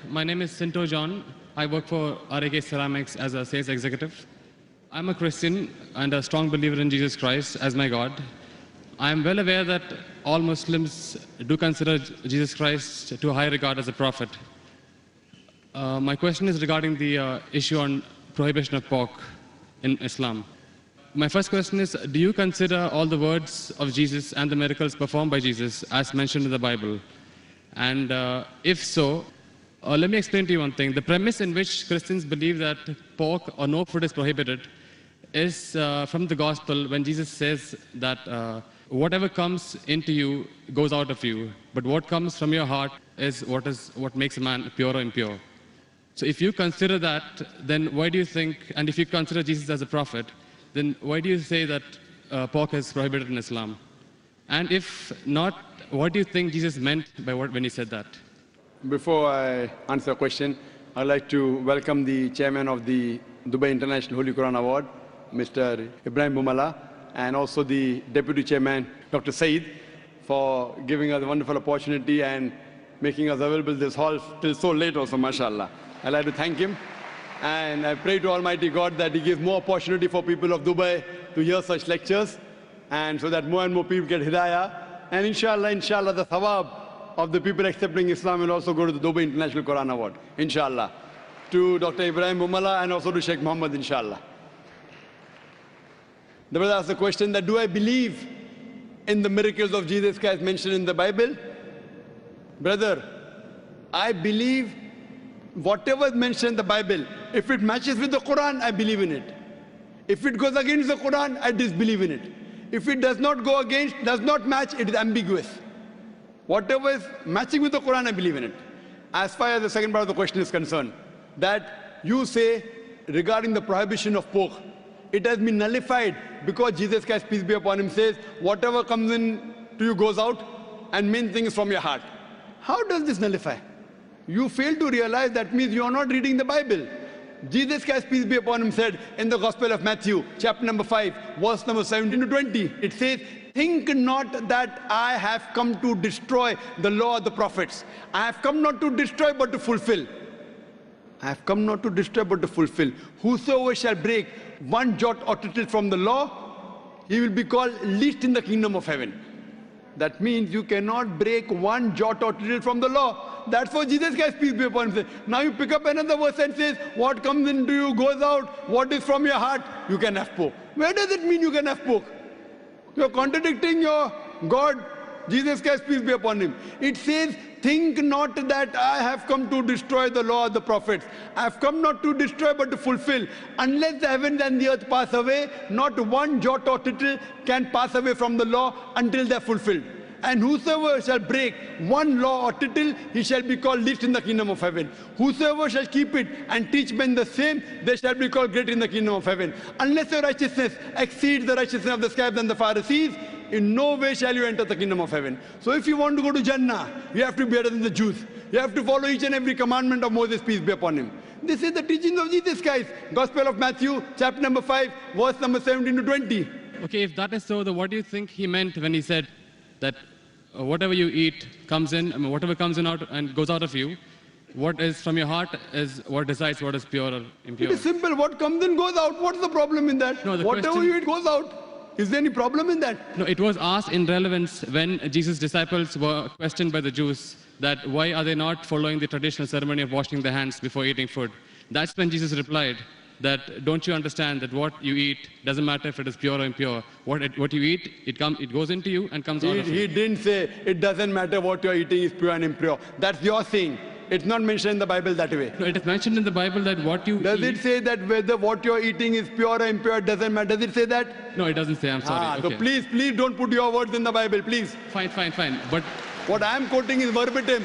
My name is Sinto John. I work for RAK Ceramics as a sales executive. I'm a Christian and a strong believer in Jesus Christ as my God. I am well aware that all Muslims do consider Jesus Christ to a high regard as a prophet. My question is regarding the issue on prohibition of pork in Islam. My first question is, do you consider all the words of Jesus and the miracles performed by Jesus as mentioned in the Bible? And if so, let me explain to you one thing. The premise in which Christians believe that pork or no food is prohibited is from the gospel when Jesus says that whatever comes into you goes out of you, but what comes from your heart is what makes a man pure or impure. So if you consider that, then why do you think, and if you consider Jesus as a prophet, then why do you say that pork is prohibited in Islam? And if not, what do you think Jesus meant by when he said that? Before I answer the question, I'd like to welcome the chairman of the Dubai International Holy Quran Award, Mr. Ibrahim Bumala, and also the deputy chairman, Dr. Saeed, for giving us a wonderful opportunity and making us available this hall till so late also, mashallah. I'd like to thank him. And I pray to Almighty God that He gives more opportunity for people of Dubai to hear such lectures, and so that more and more people get hidayah. And inshallah, the thawab of the people accepting Islam will also go to the Dubai International Quran Award, inshallah. To Dr. Ibrahim Bumala and also to Sheikh Muhammad, inshallah. The brother asked the question that, do I believe in the miracles of Jesus Christ mentioned in the Bible? Brother, I believe whatever is mentioned in the Bible, if it matches with the Quran, I believe in it. If it goes against the Quran, I disbelieve in it. If it does not go against, does not match, it is ambiguous. Whatever is matching with the Quran, I believe in it. As far as the second part of the question is concerned, that you say regarding the prohibition of pork, it has been nullified because Jesus Christ, peace be upon him, says, whatever comes in to you goes out, and main thing is from your heart. How does this nullify? You fail to realize that means you are not reading the Bible. Jesus Christ, peace be upon him, said in the Gospel of Matthew, chapter number 5, verse number 17 to 20, it says, think not that I have come to destroy the law of the prophets. I have come not to destroy but to fulfill. I have come not to destroy but to fulfill. Whosoever shall break one jot or tittle from the law, he will be called least in the kingdom of heaven. That means you cannot break one jot or tittle from the law. That's what Jesus Christ, peace be upon him, says. Now you pick up another verse and says, what comes into you goes out, what is from your heart, you can have pork. Where does it mean you can have pork? You're contradicting your God, Jesus Christ, peace be upon him. It says, think not that I have come to destroy the law of the prophets. I have come not to destroy but to fulfill. Unless the heavens and the earth pass away, not one jot or tittle can pass away from the law until they are fulfilled. And whosoever shall break one law or tittle, he shall be called least in the kingdom of heaven. Whosoever shall keep it and teach men the same, they shall be called great in the kingdom of heaven. Unless your righteousness exceeds the righteousness of the scribes and the Pharisees, in no way shall you enter the kingdom of heaven. So if you want to go to Jannah, you have to be better than the Jews. You have to follow each and every commandment of Moses, peace be upon him. This is the teachings of Jesus Christ. Gospel of Matthew, chapter number 5, verse number 17 to 20. Okay, if that is so, then what do you think he meant when he said that whatever you eat comes in, whatever comes in out and goes out of you, what is from your heart is what decides what is pure or impure? It is simple. What comes in goes out. What's the problem in that? No, whatever you eat goes out. Is there any problem in that? No, it was asked in relevance when Jesus' disciples were questioned by the Jews that why are they not following the traditional ceremony of washing their hands before eating food. That's when Jesus replied that don't you understand that what you eat doesn't matter if it is pure or impure. What you eat, it goes into you and comes out of you. He didn't say it doesn't matter what you're eating is pure and impure. That's your saying. It's not mentioned in the Bible that way. No, it is mentioned in the Bible that what you Does it say that whether what you're eating is pure or impure doesn't matter? Does it say that? No, it doesn't say. I'm sorry. So please don't put your words in the Bible, please. Fine. But what I'm quoting is verbatim.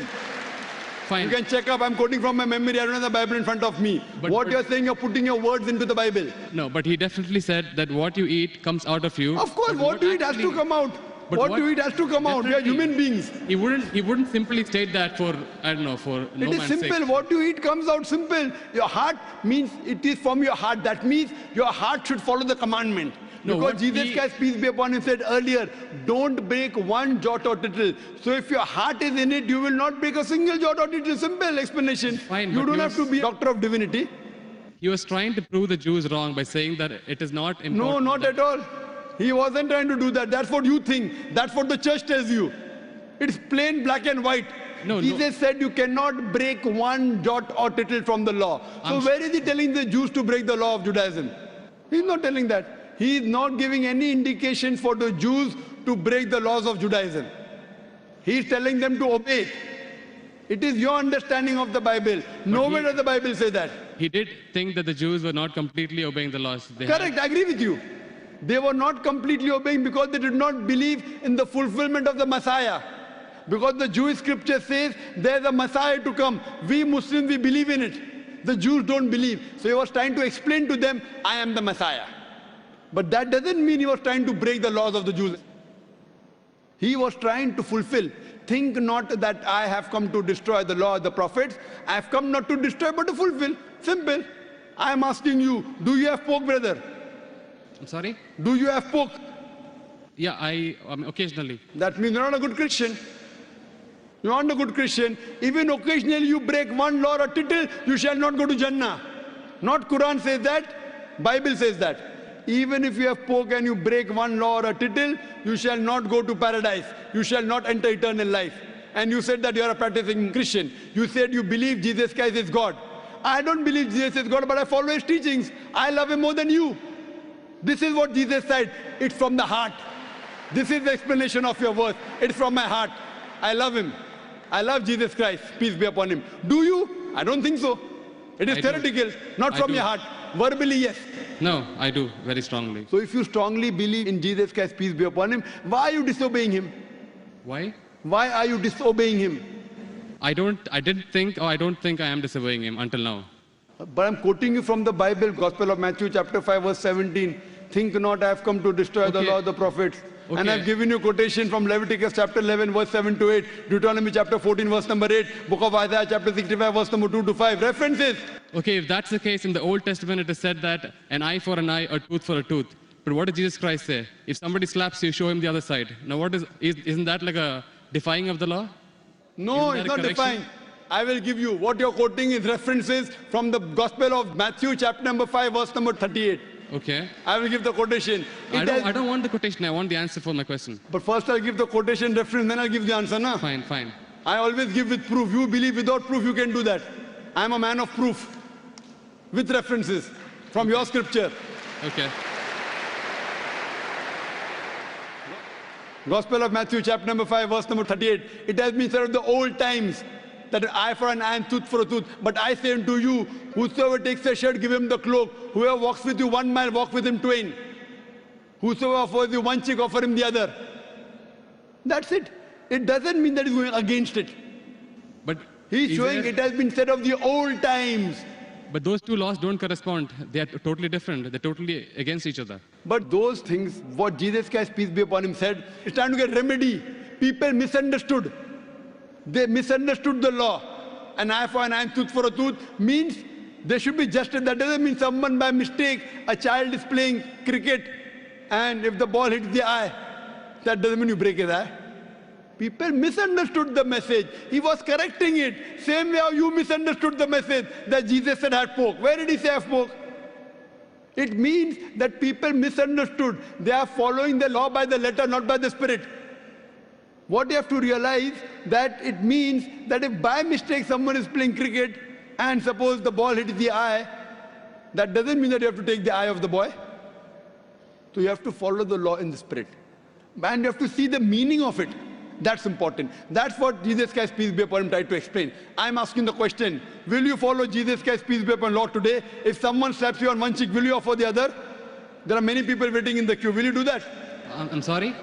Fine. You can check up. I'm quoting from my memory. I don't have the Bible in front of me. But you're saying, you're putting your words into the Bible. No, but he definitely said that what you eat comes out of you. Of course, what you eat has to come out. What you eat has to come out. We are human beings. He wouldn't simply state that for, I don't know, for no man's sake. It is simple. What you eat comes out simple. Your heart means it is from your heart. That means your heart should follow the commandment. No, Because what Jesus he- Christ, peace be upon him, said earlier, don't break one jot or tittle. So if your heart is in it, you will not break a single jot or tittle. Simple explanation. Fine, You but don't he have to was- be a doctor of divinity. He was trying to prove the Jews wrong by saying that it is not important. No, not that- at all. He wasn't trying to do that. That's what you think. That's what the church tells you. It's plain black and white. No, Jesus said you cannot break one jot or tittle from the law. So I'm- where is he telling the Jews to break the law of Judaism? He's not telling that. He is not giving any indication for the Jews to break the laws of Judaism. He is telling them to obey it. It is your understanding of the Bible. Nowhere does the Bible say that. He did think that the Jews were not completely obeying the laws. They had- Correct, I agree with you. They were not completely obeying because they did not believe in the fulfillment of the Messiah. Because the Jewish scripture says there's a Messiah to come. We Muslims, we believe in it. The Jews don't believe. So he was trying to explain to them, I am the Messiah. But that doesn't mean he was trying to break the laws of the Jews. He was trying to fulfill. Think not that I have come to destroy the law of the prophets. I have come not to destroy but to fulfill. Simple. I am asking you, do you have pork, brother? I'm sorry? Do you have pork? Yeah, I mean, occasionally. That means you're not a good Christian. You're not a good Christian. Even occasionally you break one law or tittle, you shall not go to Jannah. Not Quran says that, Bible says that. Even if you have pork and you break one law or a tittle, you shall not go to paradise. You shall not enter eternal life. And you said that you are a practicing Christian. You said you believe Jesus Christ is God. I don't believe Jesus is God, but I follow his teachings. I love him more than you. This is what Jesus said. It's from the heart. This is the explanation of your verse. It's from my heart. I love him. I love Jesus Christ. Peace be upon him. Do you? I don't think so. It is I do. theoretical, not I from do. your heart. Verbally, yes. No, I do, very strongly. So if you strongly believe in Jesus Christ, peace be upon him, why are you disobeying him? Why? Why are you disobeying him? I don't think I am disobeying him until now. But I'm quoting you from the Bible, Gospel of Matthew chapter 5 verse 17. Think not I have come to destroy the Okay. law of the prophets. And Okay. I've given you quotation from Leviticus chapter 11 verse 7 to 8, Deuteronomy chapter 14 verse number 8, Book of Isaiah chapter 65 verse number 2 to 5. References. Okay, if that's the case, in the Old Testament it is said that an eye for an eye, a tooth for a tooth. But what did Jesus Christ say? If somebody slaps you, show him the other side. Now what isn't that like a defying of the law? No, Isn't it's that a not correction? defined. I will give you. What you're quoting is references from the Gospel of Matthew chapter number 5 verse number 38. Okay. I will give the quotation. I It has- don't want the quotation, I want the answer for my question. But first I'll give the quotation reference, then I'll give the answer. Na? Fine, fine. I always give with proof. You believe without proof, you can do that. I'm a man of proof. With references from your scripture. Okay. Gospel of Matthew chapter number 5 verse number 38. It has been said of the old times that an eye for an eye and tooth for a tooth. But I say unto you, whosoever takes a shirt, give him the cloak. Whoever walks with you 1 mile, walk with him twain. Whosoever offers you one cheek, offer him the other. That's it. It doesn't mean that he's going against it. But He's is showing there- it has been said of the old times. But those two laws don't correspond. They are totally different. They're totally against each other. But those things, what Jesus Christ, peace be upon him, said, it's time to get remedy. People misunderstood. They misunderstood the law. An eye for an eye and tooth for a tooth means there should be justice. That doesn't mean someone by mistake, a child is playing cricket, and if the ball hits the eye, that doesn't mean you break his eye. People misunderstood the message. He was correcting it. Same way how you misunderstood the message that Jesus said had pork. Where did he say have pork? It means that people misunderstood. They are following the law by the letter, not by the spirit. What you have to realize that it means that if by mistake someone is playing cricket and suppose the ball hits the eye, that doesn't mean that you have to take the eye of the boy. So you have to follow the law in the spirit. And you have to see the meaning of it. That's important. That's what Jesus Christ, peace be upon him, tried to explain. I'm asking the question, will you follow Jesus Christ, peace be upon law today? If someone slaps you on one cheek, will you offer the other? There are many people waiting in the queue. Will you do that? I'm sorry?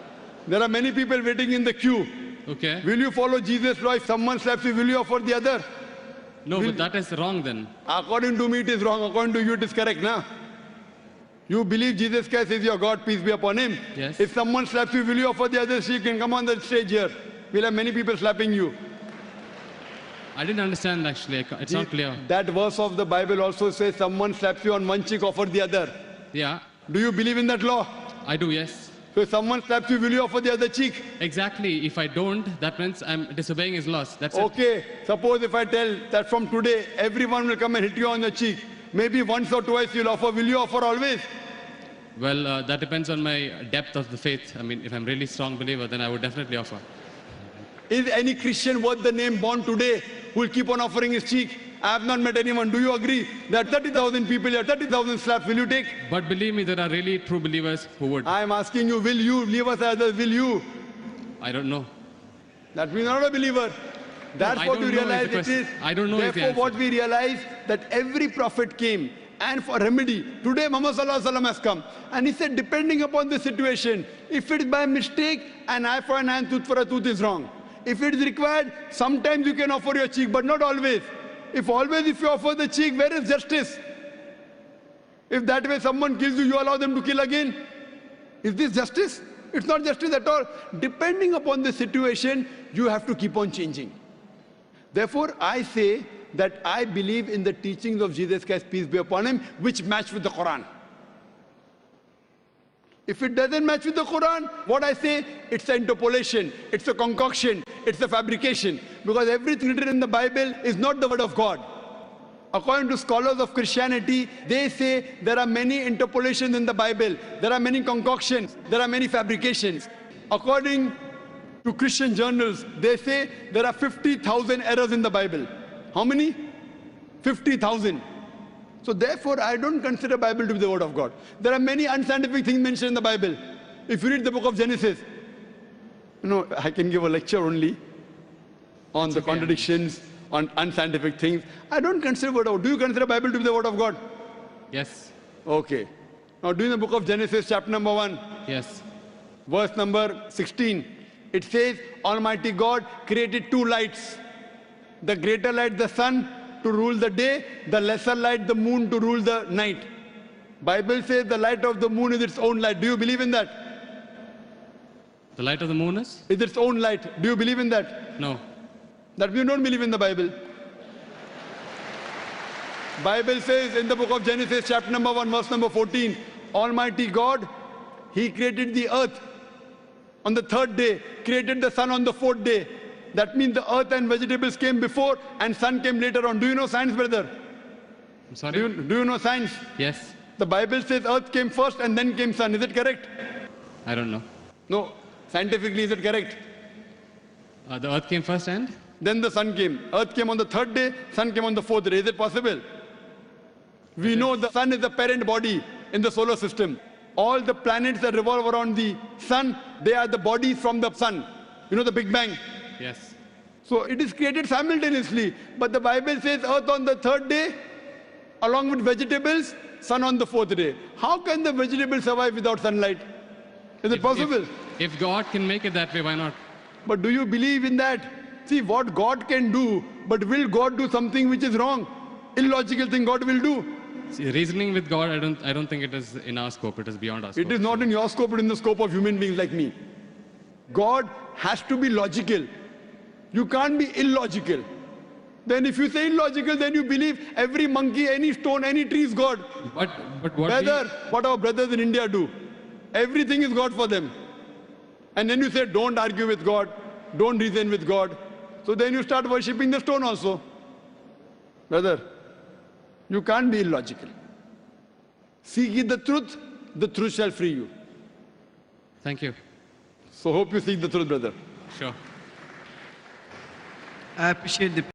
There are many people waiting in the queue. Okay. Will you follow Jesus' law? If someone slaps you, will you offer the other? No, but that is wrong then. According to me, it is wrong. According to you, it is correct, na? You believe Jesus Christ is your God, peace be upon him. Yes. If someone slaps you, will you offer the other cheek and come on the stage here? We'll have many people slapping you. I didn't understand actually. It's not clear. That verse of the Bible also says someone slaps you on one cheek, offer the other. Yeah. Do you believe in that law? I do, yes. So if someone slaps you, will you offer the other cheek? Exactly. If I don't, that means I'm disobeying his laws. That's it. Okay, suppose if I tell that from today, everyone will come and hit you on the cheek. Maybe once or twice you'll offer. Will you offer always? Well, that depends on my depth of the faith. I mean, if I'm really strong believer, then I would definitely offer. Is any Christian worth the name born today who will keep on offering his cheek? I have not met anyone. Do you agree that 30,000 people here, 30,000 slaps, will you take? But believe me, there are really true believers who would. I am asking you, will you leave us others? Will you? I don't know. That means not a believer. That's I what don't we know is the realize it question. is. I don't know is the Therefore, what answer. we realize that every prophet came and for remedy. Today, Muhammad Sallallahu Alaihi Wasallam has come. And he said, depending upon the situation, if it is by mistake, an eye for an eye and tooth for a tooth is wrong. If it is required, sometimes you can offer your cheek, but not always. If you offer the cheek, where is justice? If that way someone kills you, you allow them to kill again. Is this justice? It's not justice at all. Depending upon the situation, you have to keep on changing. Therefore, I say that I believe in the teachings of Jesus Christ, peace be upon him, which match with the Quran. If it doesn't match with the Quran, what I say, it's an interpolation, it's a concoction, it's a fabrication. Because everything written in the Bible is not the word of God. According to scholars of Christianity, they say there are many interpolations in the Bible, there are many concoctions, there are many fabrications. According to Christian journals, they say there are 50,000 errors in the Bible. How many? 50,000. So therefore, I don't consider Bible to be the word of God. There are many unscientific things mentioned in the Bible. If you read the book of Genesis, I can give a lecture only on the contradictions, on unscientific things. I don't consider word of God. Do you consider Bible to be the word of God? Yes. Okay. Now, do in the book of Genesis, chapter number 1, Yes. verse number 16, it says, Almighty God created two lights. The greater light, the sun, to rule the day, the lesser light, the moon, to rule the night. Bible says the light of the moon is its own light. Do you believe in that? The light of the moon is? Is its own light. Do you believe in that? No. That we don't believe in the Bible. Bible says in the book of Genesis, chapter number 1, verse number 14, Almighty God, He created the earth on the third day, created the sun on the fourth day. That means the earth and vegetables came before and sun came later on. Do you know science, brother? I'm sorry? Do you know science? Yes. The Bible says earth came first and then came sun. Is it correct? I don't know. No. Scientifically, is it correct? The earth came first and? Then the sun came. Earth came on the third day, sun came on the fourth day. Is it possible? We know the sun is the parent body in the solar system. All the planets that revolve around the sun, they are the bodies from the sun. You know the Big Bang? Yes. So it is created simultaneously. But the Bible says earth on the third day, along with vegetables, sun on the fourth day. How can the vegetables survive without sunlight? Is it possible? If God can make it that way, why not? But do you believe in that? See, what God can do, but will God do something which is wrong? Illogical thing God will do. See, reasoning with God, I don't think it is in our scope. It is beyond our scope. It is not in your scope, but in the scope of human beings like me. God has to be logical. You can't be illogical. Then if you say illogical, then you believe every monkey, any stone, any tree is God. But what Brother, what our brothers in India do, everything is God for them. And then you say, don't argue with God, don't reason with God. So then you start worshipping the stone also. Brother, you can't be illogical. Seek ye the truth shall free you. Thank you. So hope you seek the truth, brother. Sure. I appreciate the